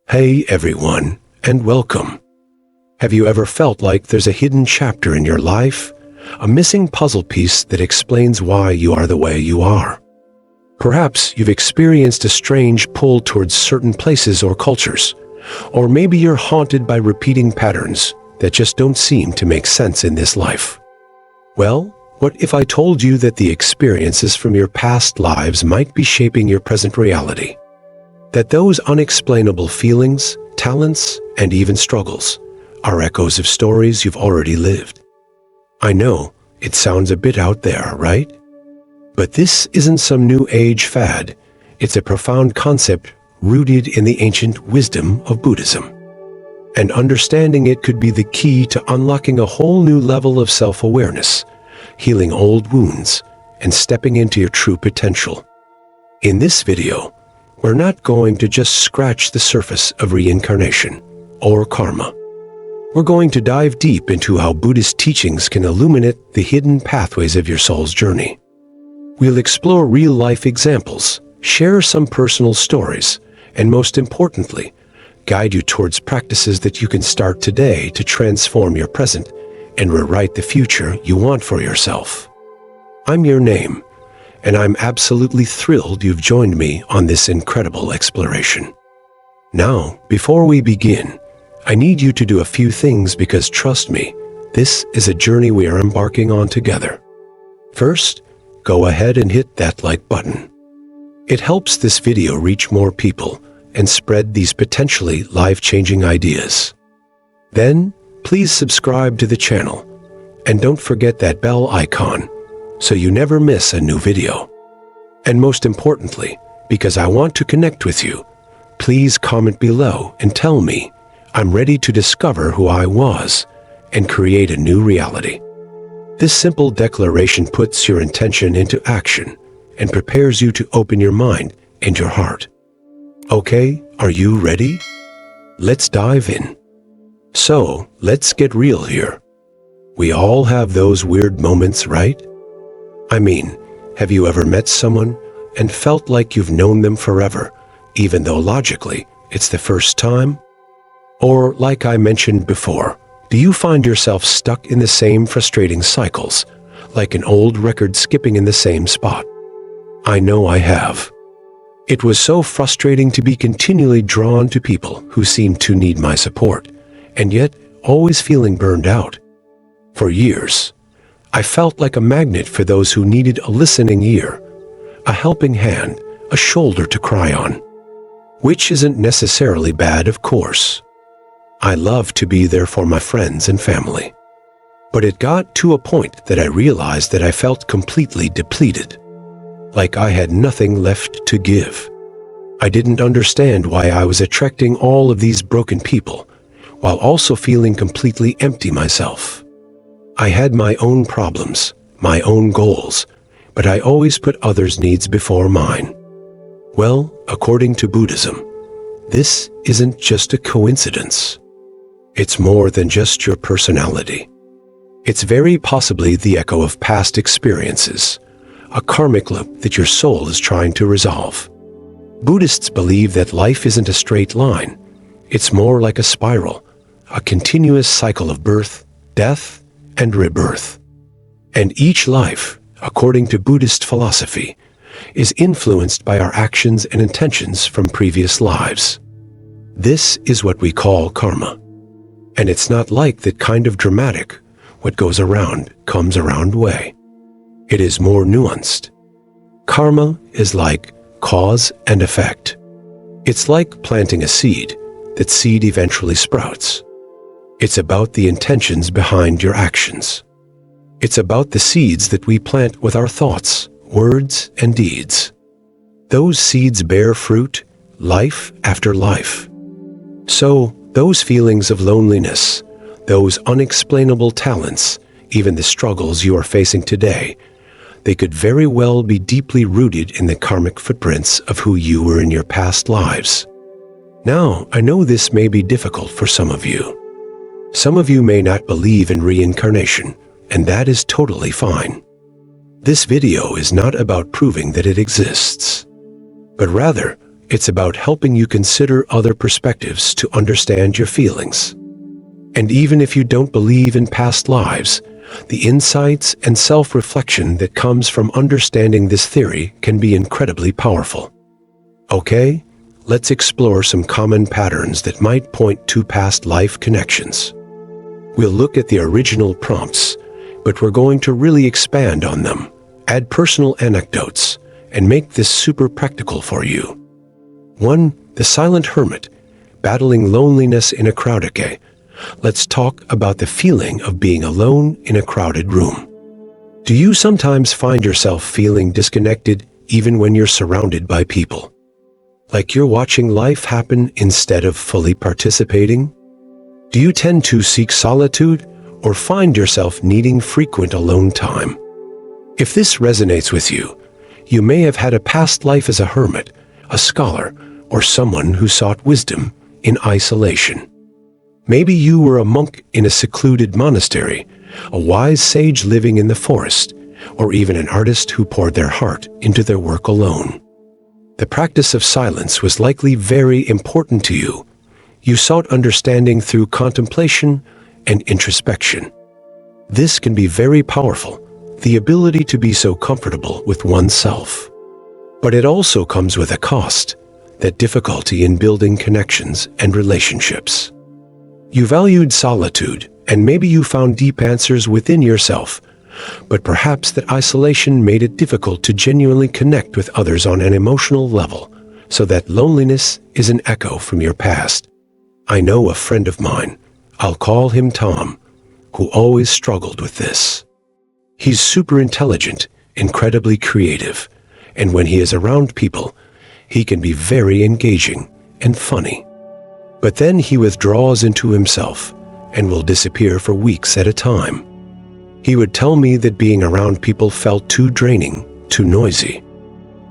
Hey everyone, and welcome. Have you ever felt like there's a hidden chapter in your life, a missing puzzle piece that explains why you are the way you are? Perhaps you've experienced a strange pull towards certain places or cultures, or maybe you're haunted by repeating patterns that just don't seem to make sense in this life. Well, what if I told you that the experiences from your past lives might be shaping your present reality? That those unexplainable feelings, talents, and even struggles are echoes of stories you've already lived. I know, it sounds a bit out there, right? But this isn't some new age fad. It's a profound concept rooted in the ancient wisdom of Buddhism. And understanding it could be the key to unlocking a whole new level of self-awareness, healing old wounds, and stepping into your true potential. In this video, we're not going to just scratch the surface of reincarnation or karma. We're going to dive deep into how Buddhist teachings can illuminate the hidden pathways of your soul's journey. We'll explore real-life examples, share some personal stories, and most importantly, guide you towards practices that you can start today to transform your present and rewrite the future you want for yourself. I'm your name, and I'm absolutely thrilled you've joined me on this incredible exploration. Now, before we begin, I need you to do a few things because trust me, this is a journey we are embarking on together. First, go ahead and hit that like button. It helps this video reach more people and spread these potentially life-changing ideas. Then, please subscribe to the channel, and don't forget that bell icon so you never miss a new video. And most importantly, because I want to connect with you, please comment below and tell me I'm ready to discover who I was and create a new reality. This simple declaration puts your intention into action and prepares you to open your mind and your heart. Okay, are you ready? Let's dive in. So, let's get real here. We all have those weird moments, right? I mean, have you ever met someone and felt like you've known them forever, even though logically it's the first time? Or, like I mentioned before, do you find yourself stuck in the same frustrating cycles, like an old record skipping in the same spot? I know I have. It was so frustrating to be continually drawn to people who seemed to need my support, and yet always feeling burned out. For years, I felt like a magnet for those who needed a listening ear, a helping hand, a shoulder to cry on. Which isn't necessarily bad, of course. I love to be there for my friends and family. But it got to a point that I realized that I felt completely depleted, like I had nothing left to give. I didn't understand why I was attracting all of these broken people, while also feeling completely empty myself. I had my own problems, my own goals, but I always put others' needs before mine. Well, according to Buddhism, this isn't just a coincidence. It's more than just your personality. It's very possibly the echo of past experiences, a karmic loop that your soul is trying to resolve. Buddhists believe that life isn't a straight line. It's more like a spiral, a continuous cycle of birth, death, and rebirth. And each life, according to Buddhist philosophy, is influenced by our actions and intentions from previous lives. This is what we call karma. And it's not like that kind of dramatic, what goes around comes around way. It is more nuanced. Karma is like cause and effect. It's like planting a seed. That seed eventually sprouts. It's about the intentions behind your actions. It's about the seeds that we plant with our thoughts, words, and deeds. Those seeds bear fruit, life after life. So, those feelings of loneliness, those unexplainable talents, even the struggles you are facing today, they could very well be deeply rooted in the karmic footprints of who you were in your past lives. Now, I know this may be difficult for some of you. Some of you may not believe in reincarnation, and that is totally fine. This video is not about proving that it exists, but rather It's about helping you consider other perspectives to understand your feelings. And even if you don't believe in past lives, the insights and self-reflection that comes from understanding this theory can be incredibly powerful. Okay, let's explore some common patterns that might point to past life connections. We'll look at the original prompts, but we're going to really expand on them, add personal anecdotes, and make this super practical for you. 1. The silent hermit, battling loneliness in a crowd. Okay, let's talk about the feeling of being alone in a crowded room. Do you sometimes find yourself feeling disconnected even when you're surrounded by people? Like you're watching life happen instead of fully participating? Do you tend to seek solitude or find yourself needing frequent alone time? If this resonates with you, you may have had a past life as a hermit, a scholar, or someone who sought wisdom in isolation. Maybe you were a monk in a secluded monastery, a wise sage living in the forest, or even an artist who poured their heart into their work alone. The practice of silence was likely very important to you. You sought understanding through contemplation and introspection. This can be very powerful, the ability to be so comfortable with oneself. But it also comes with a cost, that difficulty in building connections and relationships. You valued solitude, and maybe you found deep answers within yourself, but perhaps that isolation made it difficult to genuinely connect with others on an emotional level, so that loneliness is an echo from your past. I know a friend of mine, I'll call him Tom, who always struggled with this. He's super intelligent, incredibly creative, and when he is around people, he can be very engaging and funny. But then he withdraws into himself and will disappear for weeks at a time. He would tell me that being around people felt too draining, too noisy.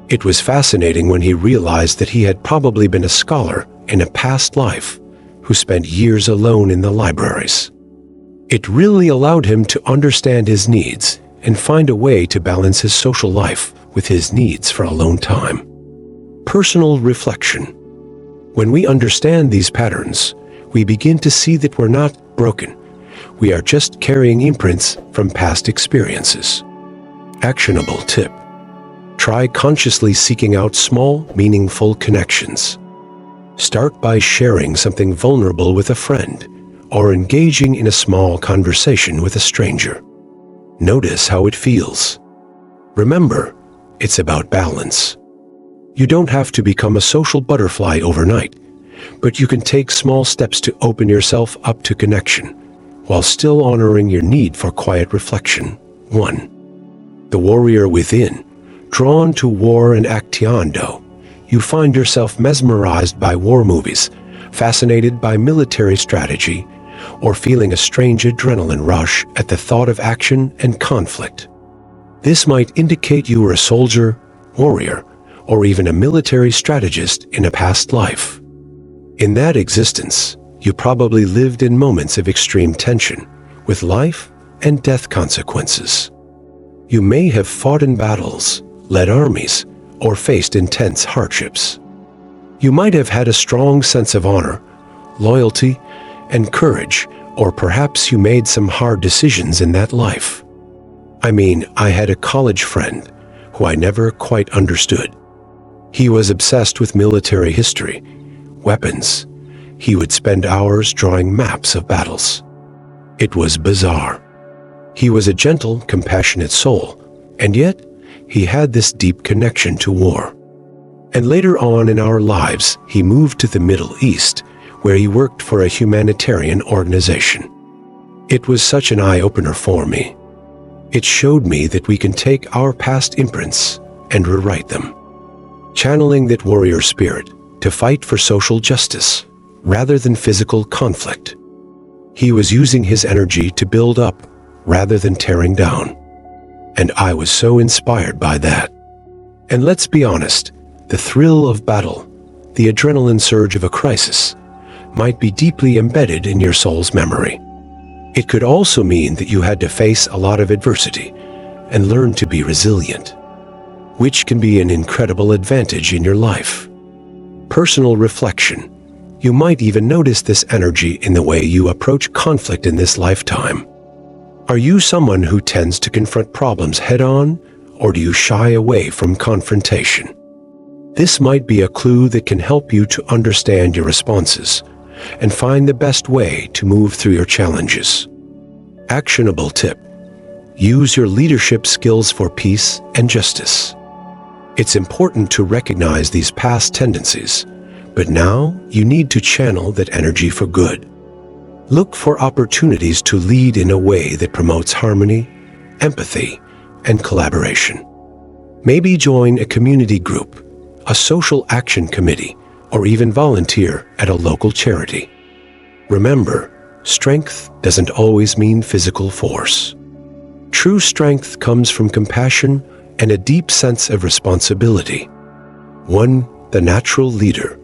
It was fascinating when he realized that he had probably been a scholar in a past life who spent years alone in the libraries. It really allowed him to understand his needs and find a way to balance his social life with his needs for alone time. Personal reflection. When we understand these patterns, we begin to see that we're not broken. We are just carrying imprints from past experiences. Actionable tip. Try consciously seeking out small, meaningful connections. Start by sharing something vulnerable with a friend or engaging in a small conversation with a stranger. Notice how it feels. Remember, it's about balance. You don't have to become a social butterfly overnight, but you can take small steps to open yourself up to connection, while still honoring your need for quiet reflection. 1. The warrior within. Drawn to war and actionado, you find yourself mesmerized by war movies, fascinated by military strategy, or feeling a strange adrenaline rush at the thought of action and conflict. This might indicate you were a soldier, warrior, or even a military strategist in a past life. In that existence, you probably lived in moments of extreme tension, with life and death consequences. You may have fought in battles, led armies, or faced intense hardships. You might have had a strong sense of honor, loyalty, and courage, or perhaps you made some hard decisions in that life. I had a college friend who I never quite understood. He was obsessed with military history, weapons. He would spend hours drawing maps of battles. It was bizarre. He was a gentle, compassionate soul, and yet he had this deep connection to war. And later on in our lives, he moved to the Middle East, where he worked for a humanitarian organization. It was such an eye-opener for me. It showed me that we can take our past imprints and rewrite them, channeling that warrior spirit to fight for social justice rather than physical conflict. He was using his energy to build up rather than tearing down. And I was so inspired by that. And let's be honest, the thrill of battle, the adrenaline surge of a crisis, might be deeply embedded in your soul's memory. It could also mean that you had to face a lot of adversity and learn to be resilient, which can be an incredible advantage in your life. Personal reflection. You might even notice this energy in the way you approach conflict in this lifetime. Are you someone who tends to confront problems head-on, or do you shy away from confrontation? This might be a clue that can help you to understand your responses and find the best way to move through your challenges. Actionable tip. Use your leadership skills for peace and justice. It's important to recognize these past tendencies, but now you need to channel that energy for good. Look for opportunities to lead in a way that promotes harmony, empathy, and collaboration. Maybe join a community group, a social action committee, or even volunteer at a local charity. Remember, strength doesn't always mean physical force. True strength comes from compassion and a deep sense of responsibility. One, the natural leader,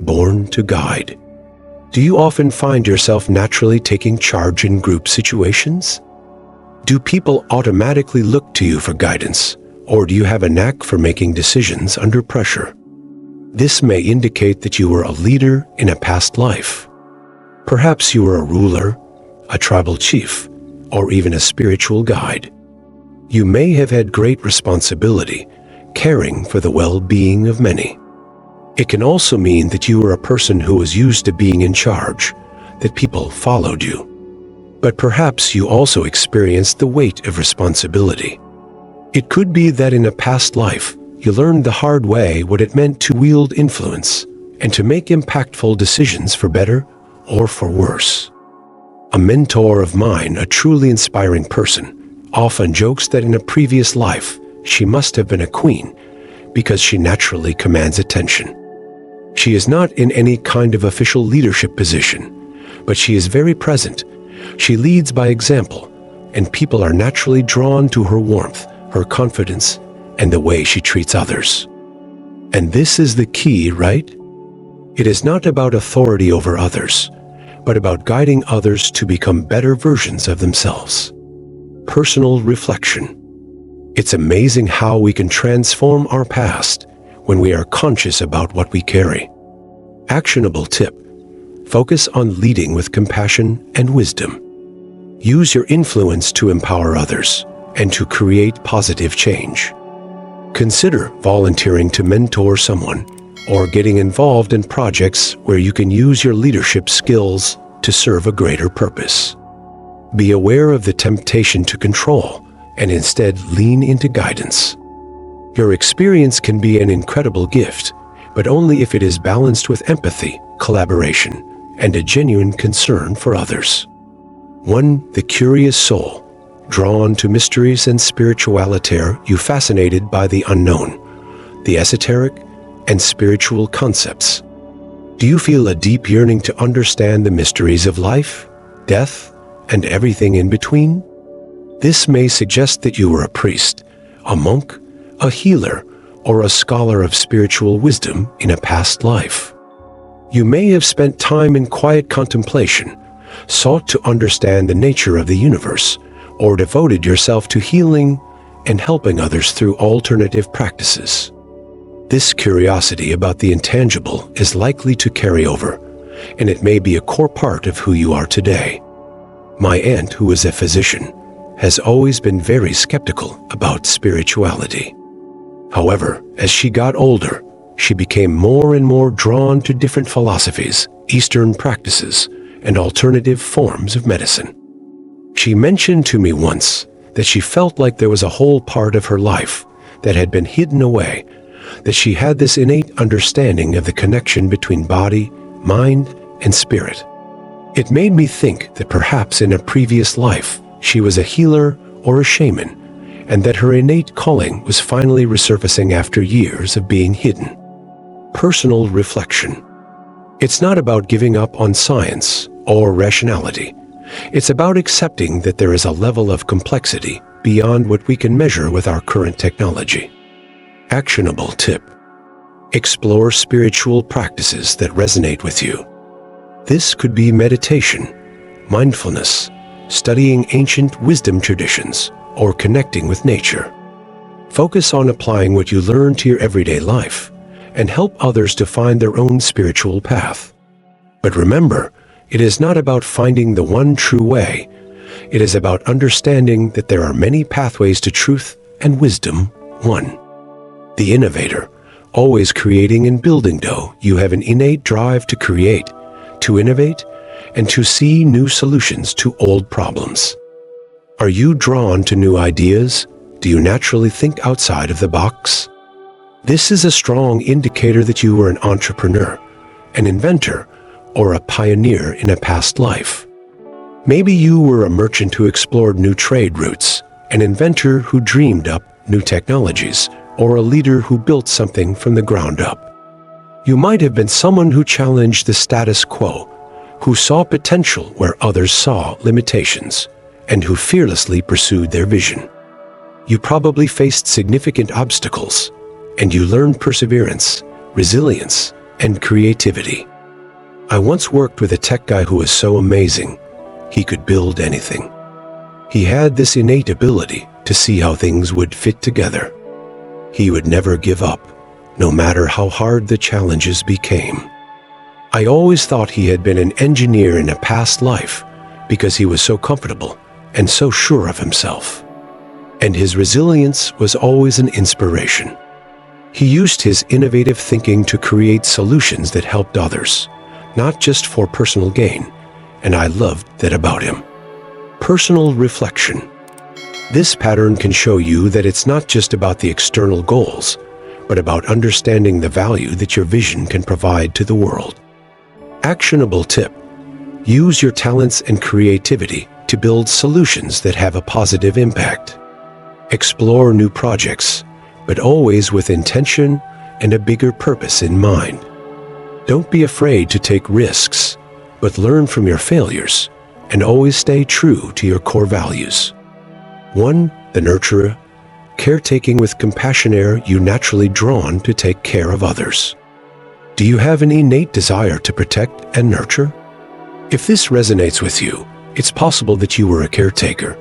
born to guide. Do you often find yourself naturally taking charge in group situations? Do people automatically look to you for guidance, or do you have a knack for making decisions under pressure? This may indicate that you were a leader in a past life. Perhaps you were a ruler, a tribal chief, or even a spiritual guide. You may have had great responsibility, caring for the well-being of many. It can also mean that you were a person who was used to being in charge, that people followed you. But perhaps you also experienced the weight of responsibility. It could be that in a past life, you learned the hard way what it meant to wield influence and to make impactful decisions for better or for worse. A mentor of mine, a truly inspiring person, often jokes that in a previous life, she must have been a queen because she naturally commands attention. She is not in any kind of official leadership position, but she is very present. She leads by example, and people are naturally drawn to her warmth, her confidence, and the way she treats others. And this is the key, right? It is not about authority over others, but about guiding others to become better versions of themselves. Personal reflection. It's amazing how we can transform our past when we are conscious about what we carry. Actionable tip. Focus on leading with compassion and wisdom. Use your influence to empower others and to create positive change. Consider volunteering to mentor someone or getting involved in projects where you can use your leadership skills to serve a greater purpose. Be aware of the temptation to control and instead lean into guidance. Your experience can be an incredible gift, but only if it is balanced with empathy, collaboration, and a genuine concern for others. 1. The curious soul. Drawn to mysteries and spirituality, are you fascinated by the unknown, the esoteric, and spiritual concepts? Do you feel a deep yearning to understand the mysteries of life, death, and everything in between? This may suggest that you were a priest, a monk, a healer, or a scholar of spiritual wisdom in a past life. You may have spent time in quiet contemplation, sought to understand the nature of the universe, or devoted yourself to healing and helping others through alternative practices. This curiosity about the intangible is likely to carry over, and it may be a core part of who you are today. My aunt, who is a physician, has always been very skeptical about spirituality. However, as she got older, she became more and more drawn to different philosophies, Eastern practices, and alternative forms of medicine. She mentioned to me once that she felt like there was a whole part of her life that had been hidden away, that she had this innate understanding of the connection between body, mind, and spirit. It made me think that perhaps in a previous life she was a healer or a shaman, and that her innate calling was finally resurfacing after years of being hidden. Personal reflection. It's not about giving up on science or rationality. It's about accepting that there is a level of complexity beyond what we can measure with our current technology. Actionable tip. Explore spiritual practices that resonate with you. This could be meditation, mindfulness, studying ancient wisdom traditions, or connecting with nature. Focus on applying what you learn to your everyday life and help others to find their own spiritual path. But remember, it is not about finding the one true way. It is about understanding that there are many pathways to truth and wisdom. 1. The innovator, always creating and building. You have an innate drive to create, to innovate, and to see new solutions to old problems. Are you drawn to new ideas? Do you naturally think outside of the box? This is a strong indicator that you were an entrepreneur, an inventor, or a pioneer in a past life. Maybe you were a merchant who explored new trade routes, an inventor who dreamed up new technologies, or a leader who built something from the ground up. You might have been someone who challenged the status quo, who saw potential where others saw limitations, and who fearlessly pursued their vision. You probably faced significant obstacles, and you learned perseverance, resilience, and creativity. I once worked with a tech guy who was so amazing, he could build anything. He had this innate ability to see how things would fit together. He would never give up, no matter how hard the challenges became. I always thought he had been an engineer in a past life because he was so comfortable and so sure of himself. And his resilience was always an inspiration. He used his innovative thinking to create solutions that helped others, not just for personal gain, and I loved that about him. Personal reflection. This pattern can show you that it's not just about the external goals, but about understanding the value that your vision can provide to the world. Actionable tip. Use your talents and creativity to build solutions that have a positive impact. Explore new projects, but always with intention and a bigger purpose in mind. Don't be afraid to take risks, but learn from your failures and always stay true to your core values. 1. The nurturer. Caretaking with compassion. Are you naturally drawn to take care of others? Do you have an innate desire to protect and nurture? If this resonates with you, it's possible that you were a caretaker,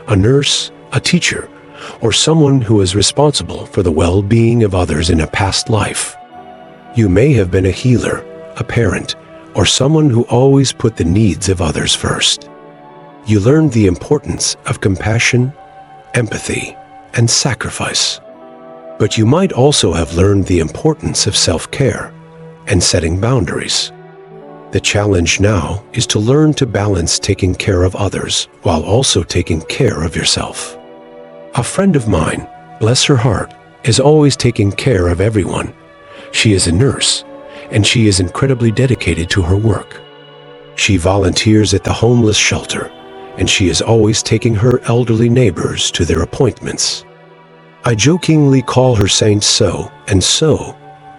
a nurse, a teacher, or someone who is responsible for the well-being of others in a past life. You may have been a healer, a parent, or someone who always put the needs of others first. You learned the importance of compassion, empathy, and sacrifice. But you might also have learned the importance of self-care and setting boundaries. The challenge now is to learn to balance taking care of others while also taking care of yourself. A friend of mine, bless her heart, is always taking care of everyone. She is a nurse, and she is incredibly dedicated to her work. She volunteers at the homeless shelter, and she is always taking her elderly neighbors to their appointments. I jokingly call her Saint So and So,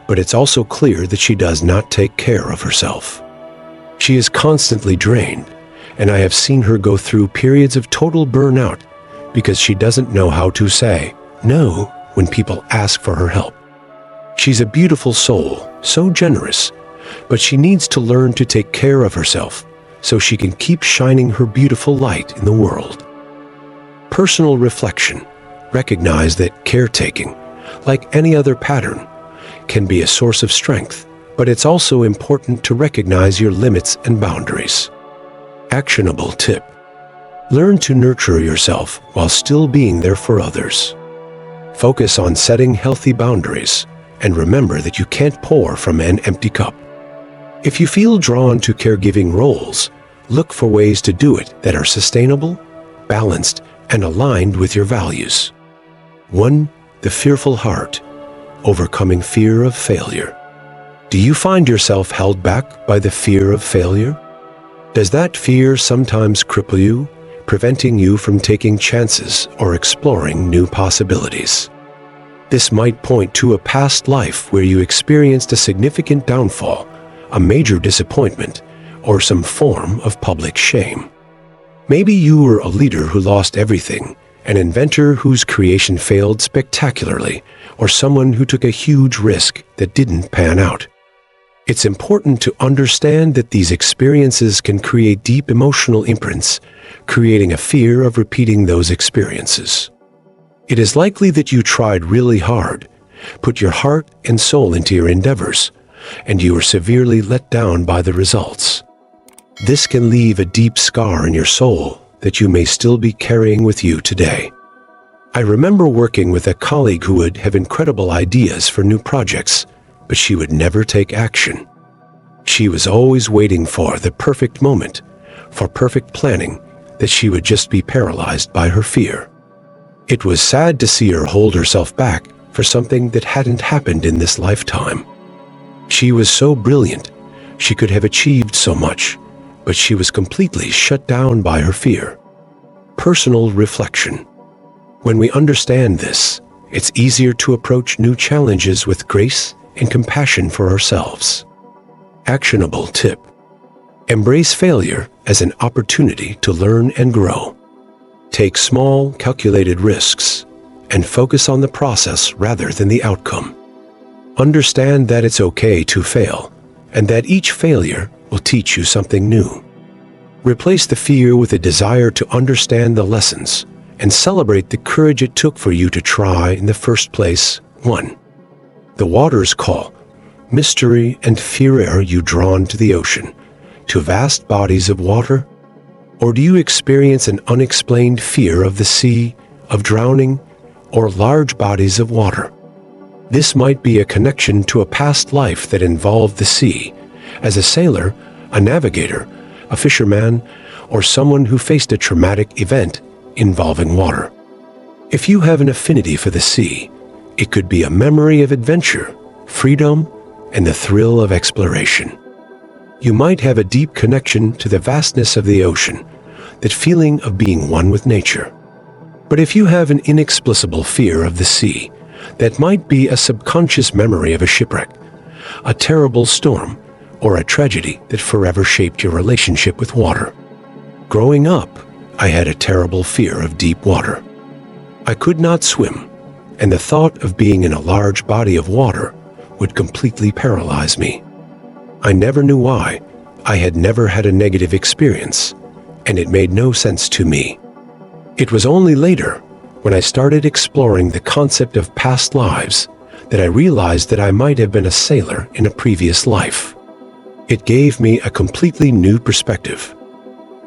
but it's also clear that she does not take care of herself. She is constantly drained, and I have seen her go through periods of total burnout because she doesn't know how to say no when people ask for her help. She's a beautiful soul, so generous, but she needs to learn to take care of herself so she can keep shining her beautiful light in the world. Personal reflection. Recognize that caretaking, like any other pattern, can be a source of strength, but it's also important to recognize your limits and boundaries. Actionable tip. Learn to nurture yourself while still being there for others. Focus on setting healthy boundaries, and remember that you can't pour from an empty cup. If you feel drawn to caregiving roles, look for ways to do it that are sustainable, balanced, and aligned with your values. 1. The fearful heart. Overcoming fear of failure. Do you find yourself held back by the fear of failure? Does that fear sometimes cripple you, preventing you from taking chances or exploring new possibilities? This might point to a past life where you experienced a significant downfall, a major disappointment, or some form of public shame. Maybe you were a leader who lost everything, an inventor whose creation failed spectacularly, or someone who took a huge risk that didn't pan out. It's important to understand that these experiences can create deep emotional imprints, creating a fear of repeating those experiences. It is likely that you tried really hard, put your heart and soul into your endeavors, and you are severely let down by the results. This can leave a deep scar in your soul that you may still be carrying with you today. I remember working with a colleague who would have incredible ideas for new projects, but she would never take action. She was always waiting for the perfect moment, for perfect planning, that she would just be paralyzed by her fear. It was sad to see her hold herself back for something that hadn't happened in this lifetime. She was so brilliant, she could have achieved so much, but she was completely shut down by her fear. Personal reflection. When we understand this, it's easier to approach new challenges with grace and compassion for ourselves. Actionable tip. Embrace failure as an opportunity to learn and grow. Take small, calculated risks and focus on the process rather than the outcome. Understand that it's okay to fail and that each failure will teach you something new. Replace the fear with a desire to understand the lessons and celebrate the courage it took for you to try in the first place. 1. The waters call. Mystery and fear. Are you drawn to the ocean, to vast bodies of water? Or do you experience an unexplained fear of the sea, of drowning, or large bodies of water? This might be a connection to a past life that involved the sea, as a sailor, a navigator, a fisherman, or someone who faced a traumatic event involving water. If you have an affinity for the sea, it could be a memory of adventure, freedom, and the thrill of exploration. You might have a deep connection to the vastness of the ocean, that feeling of being one with nature. But if you have an inexplicable fear of the sea, that might be a subconscious memory of a shipwreck, a terrible storm, or a tragedy that forever shaped your relationship with water. Growing up, I had a terrible fear of deep water. I could not swim, and the thought of being in a large body of water would completely paralyze me. I never knew why. I had never had a negative experience, and it made no sense to me. It was only later, when I started exploring the concept of past lives, that I realized that I might have been a sailor in a previous life. It gave me a completely new perspective.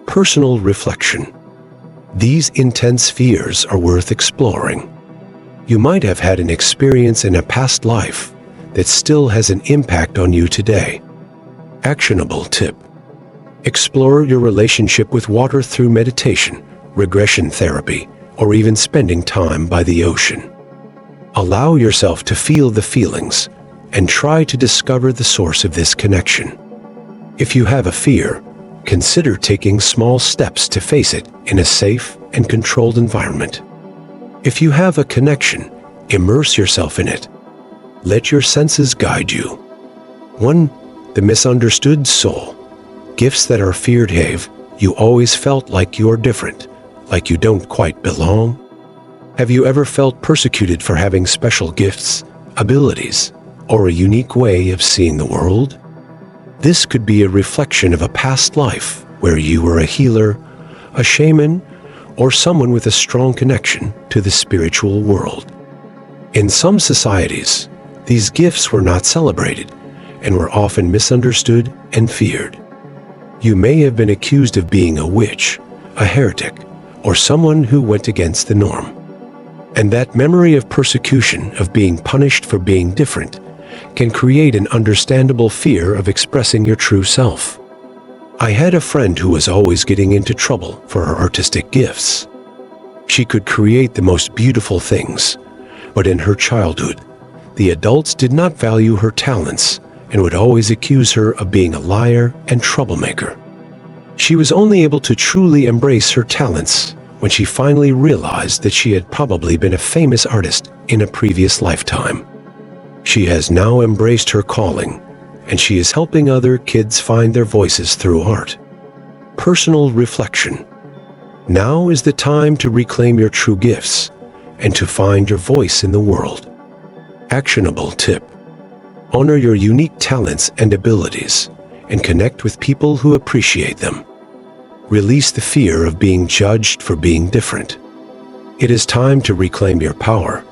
Personal reflection. These intense fears are worth exploring. You might have had an experience in a past life that still has an impact on you today. Actionable tip. Explore your relationship with water through meditation, regression therapy, or even spending time by the ocean. Allow yourself to feel the feelings and try to discover the source of this connection. If you have a fear, consider taking small steps to face it in a safe and controlled environment. If you have a connection, immerse yourself in it. Let your senses guide you. 1. The misunderstood soul. Gifts that are feared. Have you always felt like you're different, like you don't quite belong? Have you ever felt persecuted for having special gifts, abilities, or a unique way of seeing the world? This could be a reflection of a past life where you were a healer, a shaman, or someone with a strong connection to the spiritual world. In some societies, these gifts were not celebrated and were often misunderstood and feared. You may have been accused of being a witch, a heretic, or someone who went against the norm. And that memory of persecution, of being punished for being different, can create an understandable fear of expressing your true self. I had a friend who was always getting into trouble for her artistic gifts. She could create the most beautiful things, but in her childhood, the adults did not value her talents and would always accuse her of being a liar and troublemaker. She was only able to truly embrace her talents when she finally realized that she had probably been a famous artist in a previous lifetime. She has now embraced her calling, and she is helping other kids find their voices through art. Personal reflection. Now is the time to reclaim your true gifts and to find your voice in the world. Actionable tip. Honor your unique talents and abilities and connect with people who appreciate them. Release the fear of being judged for being different. It is time to reclaim your power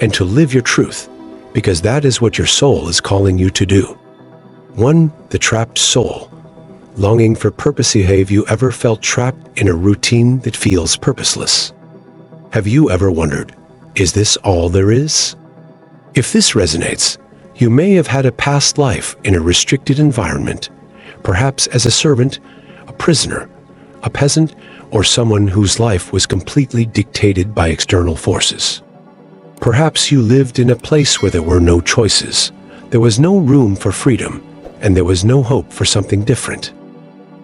and to live your truth because that is what your soul is calling you to do. 1. The trapped soul. Longing for purpose. Have you ever felt trapped in a routine that feels purposeless? Have you ever wondered, is this all there is? If this resonates, you may have had a past life in a restricted environment, perhaps as a servant, a prisoner, a peasant, or someone whose life was completely dictated by external forces. Perhaps you lived in a place where there were no choices, there was no room for freedom, and there was no hope for something different.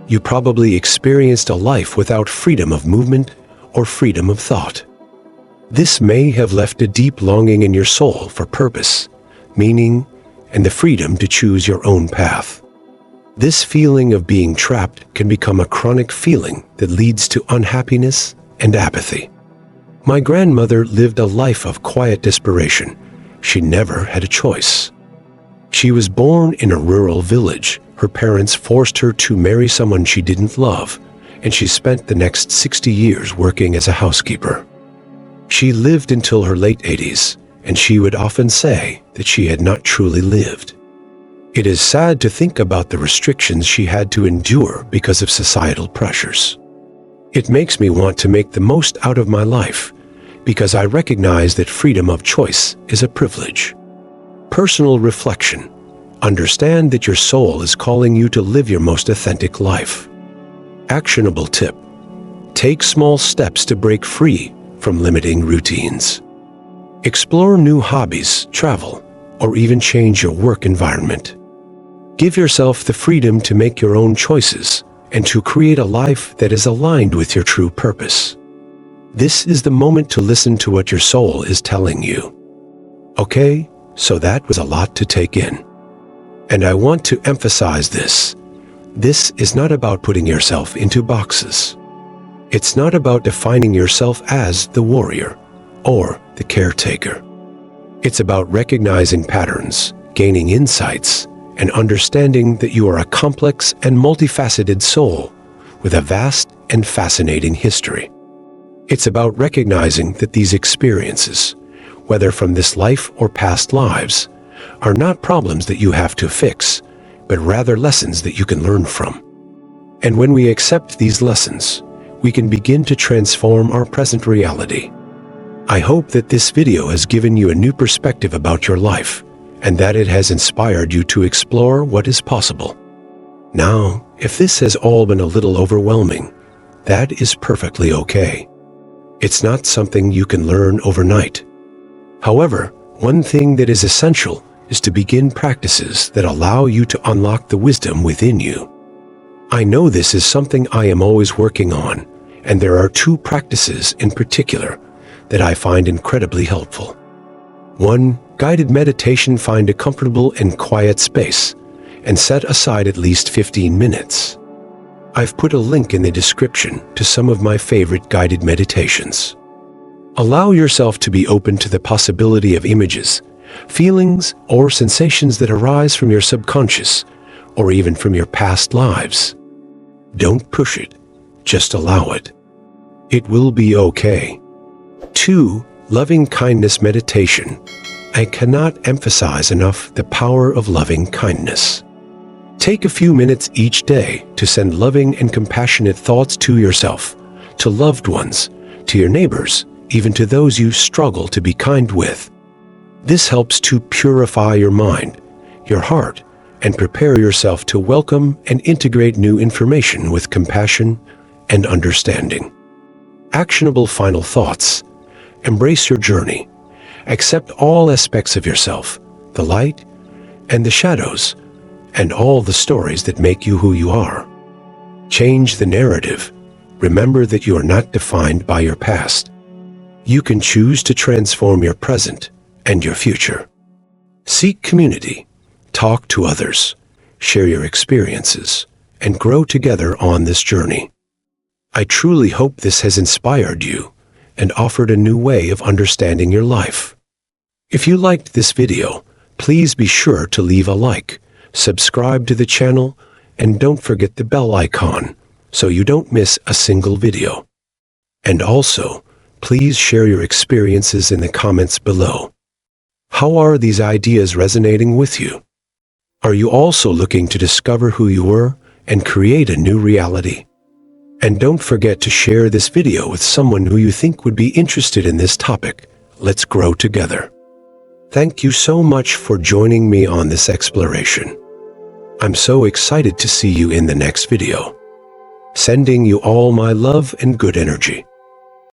You probably experienced a life without freedom of movement or freedom of thought. This may have left a deep longing in your soul for purpose, meaning, and the freedom to choose your own path. This feeling of being trapped can become a chronic feeling that leads to unhappiness and apathy. My grandmother lived a life of quiet desperation. She never had a choice. She was born in a rural village. Her parents forced her to marry someone she didn't love, and she spent the next 60 years working as a housekeeper. She lived until her late 80s, and she would often say that she had not truly lived. It is sad to think about the restrictions she had to endure because of societal pressures. It makes me want to make the most out of my life, because I recognize that freedom of choice is a privilege. Personal reflection. Understand that your soul is calling you to live your most authentic life. Actionable tip. Take small steps to break free from limiting routines. Explore new hobbies, travel, or even change your work environment. Give yourself the freedom to make your own choices and to create a life that is aligned with your true purpose. This is the moment to listen to what your soul is telling you. Okay, so that was a lot to take in. And I want to emphasize this. This is not about putting yourself into boxes. It's not about defining yourself as the warrior or the caretaker. It's about recognizing patterns, gaining insights, and understanding that you are a complex and multifaceted soul with a vast and fascinating history. It's about recognizing that these experiences, whether from this life or past lives, are not problems that you have to fix, but rather lessons that you can learn from. And when we accept these lessons, we can begin to transform our present reality. I hope that this video has given you a new perspective about your life, and that it has inspired you to explore what is possible. Now, if this has all been a little overwhelming, that is perfectly okay. It's not something you can learn overnight. However, one thing that is essential is to begin practices that allow you to unlock the wisdom within you. I know this is something I am always working on, and there are 2 practices in particular that I find incredibly helpful. 1. Guided meditation. Find a comfortable and quiet space and set aside at least 15 minutes. I've put a link in the description to some of my favorite guided meditations. Allow yourself to be open to the possibility of images, feelings, or sensations that arise from your subconscious or even from your past lives. Don't push it, just allow it. It will be okay. 2. Loving kindness meditation. I cannot emphasize enough the power of loving kindness. Take a few minutes each day to send loving and compassionate thoughts to yourself, to loved ones, to your neighbors, even to those you struggle to be kind with. This helps to purify your mind, your heart, and prepare yourself to welcome and integrate new information with compassion and understanding. Actionable final thoughts. Embrace your journey. Accept all aspects of yourself, the light and the shadows, and all the stories that make you who you are. Change the narrative. Remember that you are not defined by your past. You can choose to transform your present and your future. Seek community. Talk to others. Share your experiences and grow together on this journey. I truly hope this has inspired you and offered a new way of understanding your life. If you liked this video, please be sure to leave a like, subscribe to the channel, and don't forget the bell icon so you don't miss a single video. And also, please share your experiences in the comments below. How are these ideas resonating with you? Are you also looking to discover who you were and create a new reality? And don't forget to share this video with someone who you think would be interested in this topic. Let's grow together. Thank you so much for joining me on this exploration. I'm so excited to see you in the next video. Sending you all my love and good energy.